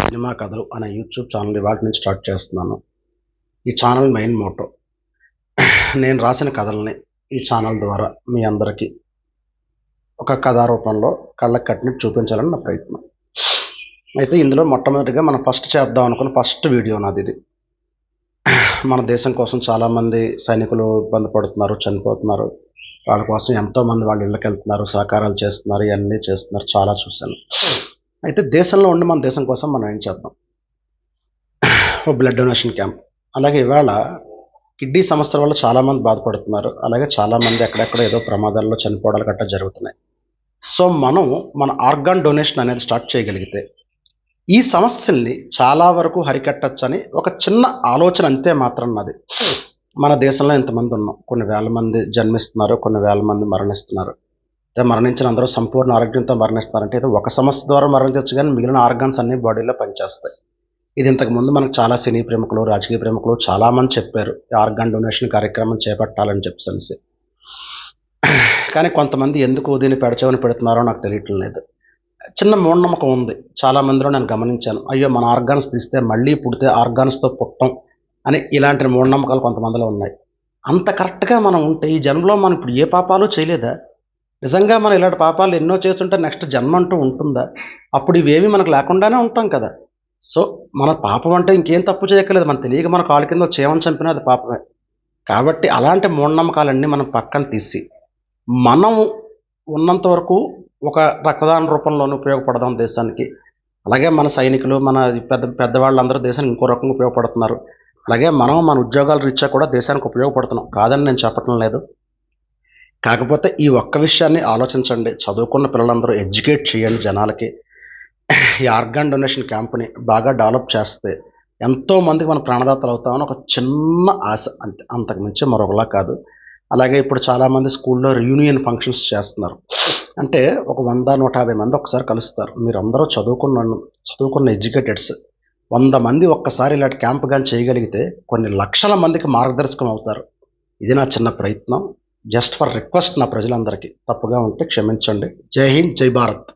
Cinema కథలు అనే YouTube channel ఇవాళ నుంచి స్టార్ట్ చేస్తున్నాను. ఈ ఛానల్ మెయిన్ మోటో నేను రాసిన కథల్ని ఈ ఛానల్ ద్వారా మీ అందరికీ ఒక కథా రూపంలో కళ్ళకి కట్టినట్టు చూపించాలని నా ప్రయత్నం. అయితే ఇందులో మొట్టమొదటిగా మనం ఫస్ట్ చేద్దాం అనుకున్న ఫస్ట్ వీడియో నాది ఇది. మన దేశం కోసం చాలామంది సైనికులు ఇబ్బంది పడుతున్నారు, చనిపోతున్నారు. వాళ్ళ కోసం ఎంతోమంది వాళ్ళ ఇళ్ళకి వెళ్తున్నారు, సహకారాలు చేస్తున్నారు, ఇవన్నీ చేస్తున్నారు, చాలా చూశాను. అయితే దేశంలో ఉండి మన దేశం కోసం మనం ఏం చేద్దాం? ఓ బ్లడ్ డొనేషన్ క్యాంప్. అలాగే ఇవాళ కిడ్నీ సమస్యల వల్ల చాలామంది బాధపడుతున్నారు. అలాగే చాలామంది ఎక్కడెక్కడ ఏదో ప్రమాదాల్లో చనిపోవడాలు గట్టా జరుగుతున్నాయి. సో మనం మన ఆర్గాన్ డొనేషన్ అనేది స్టార్ట్ చేయగలిగితే ఈ సమస్యల్ని చాలా వరకు హరికట్టచ్చని ఒక చిన్న ఆలోచన అంతే మాత్రం నాది. మన దేశంలో ఎంతమంది ఉన్నాం, కొన్ని వేల మంది జన్మిస్తున్నారు, కొన్ని వేల మంది మరణిస్తున్నారు. మరణించిన అందరూ సంపూర్ణ ఆరోగ్యంతో మరణిస్తారంటే ఏదో ఒక సమస్య ద్వారా మరణించవచ్చు, కానీ మిగిలిన ఆర్గాన్స్ అన్ని బాడీలో పనిచేస్తాయి. ఇది ఇంతకుముందు మనకు చాలా సినీ ప్రముఖులు, రాజకీయ ప్రముఖులు చాలామంది చెప్పారు ఆర్గాన్ డొనేషన్ కార్యక్రమం చేపట్టాలని చెప్పేసి. కానీ కొంతమంది ఎందుకు దీన్ని పెడచవని పెడుతున్నారో నాకు తెలియటం లేదు. చిన్న మూఢనమ్మకం ఉంది చాలామందిలో, నేను గమనించాను. అయ్యో మన ఆర్గాన్స్ తీస్తే మళ్ళీ పుడితే ఆర్గాన్స్తో పుట్టం అని ఇలాంటి మూఢనమ్మకాలు కొంతమందిలో ఉన్నాయి. అంత కరెక్ట్గా మనం ఉంటే ఈ జన్మలో మనం ఇప్పుడు ఏ పాపాలు చేయలేదా? నిజంగా మనం ఇలాంటి పాపాలు ఎన్నో చేస్తుంటే నెక్స్ట్ జన్మ అంటూ ఉంటుందా? అప్పుడు ఇవేవి మనకు లేకుండానే ఉంటాం కదా. సో మన పాపం అంటే ఇంకేం తప్పు చేయక్కర్లేదు, మన తెలియక మన కాలు కింద చేమని చంపినా అది పాపమే. కాబట్టి అలాంటి మూఢనమ్మకాలన్నీ మనం పక్కన తీసి మనం ఉన్నంత వరకు ఒక రక్తదాన రూపంలోనే ఉపయోగపడదాం దేశానికి. అలాగే మన సైనికులు, మన పెద్దవాళ్ళందరూ దేశానికి ఇంకో రకంగా ఉపయోగపడుతున్నారు. అలాగే మనం మన ఉద్యోగాల రీత్యా కూడా దేశానికి ఉపయోగపడుతున్నాం, కాదని నేను చెప్పటం లేదు. కాకపోతే ఈ ఒక్క విషయాన్ని ఆలోచించండి. చదువుకున్న పిల్లలందరూ ఎడ్యుకేట్ చేయండి జనాలకి. ఈ ఆర్గాన్ డొనేషన్ క్యాంప్ని బాగా డెవలప్ చేస్తే ఎంతోమందికి మనం ప్రాణదాతలు అవుతామని ఒక చిన్న ఆశ, అంతే, అంతకుమించి మరొకలా కాదు. అలాగే ఇప్పుడు చాలామంది స్కూల్లో రియూనియన్ ఫంక్షన్స్ చేస్తున్నారు. అంటే ఒక 100-150 మంది ఒక్కసారి కలుస్తారు. మీరందరూ చదువుకున్న ఎడ్యుకేటెడ్స్ 100 మంది ఒక్కసారి ఇలాంటి క్యాంప్ కానీ చేయగలిగితే కొన్ని లక్షల మందికి మార్గదర్శకం అవుతారు. ఇది నా చిన్న ప్రయత్నం, జస్ట్ ఫర్ రిక్వెస్ట్ నా ప్రజలందరికీ. తప్పుగా ఉంటే క్షమించండి. జై హింద్, జై భారత్.